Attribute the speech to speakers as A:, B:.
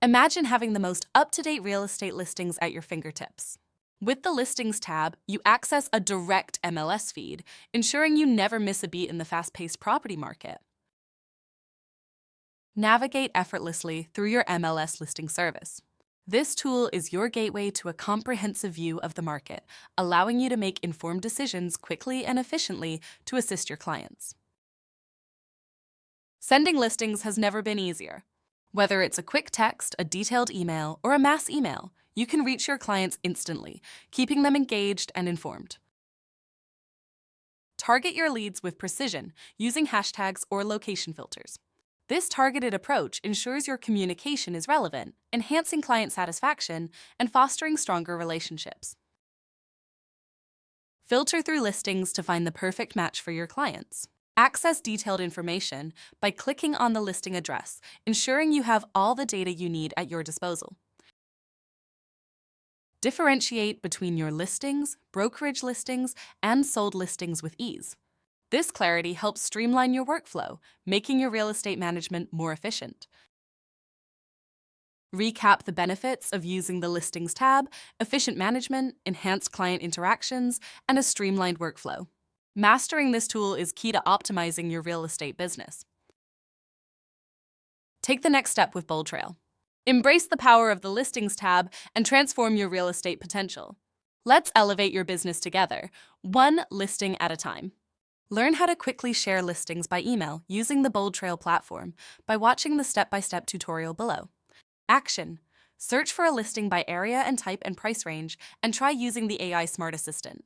A: Imagine having the most up-to-date real estate listings at your fingertips. With the Listings tab, you access a direct MLS feed, ensuring you never miss a beat in the fast-paced property market. Navigate effortlessly through your MLS listing service. This tool is your gateway to a comprehensive view of the market, allowing you to make informed decisions quickly and efficiently to assist your clients. Sending listings has never been easier. Whether it's a quick text, a detailed email, or a mass email, you can reach your clients instantly, keeping them engaged and informed. Target your leads with precision using hashtags or location filters. This targeted approach ensures your communication is relevant, enhancing client satisfaction and fostering stronger relationships. Filter through listings to find the perfect match for your clients. Access detailed information by clicking on the listing address, ensuring you have all the data you need at your disposal. Differentiate between your listings, brokerage listings, and sold listings with ease. This clarity helps streamline your workflow, making your real estate management more efficient. Recap the benefits of using the Listings tab: efficient management, enhanced client interactions, and a streamlined workflow. Mastering this tool is key to optimizing your real estate business. Take the next step with BoldTrail. Embrace the power of the Listings tab and transform your real estate potential. Let's elevate your business together, one listing at a time. Learn how to quickly share listings by email using the BoldTrail platform by watching the step-by-step tutorial below. Action: search for a listing by area and type and price range, and try using the AI Smart Assistant.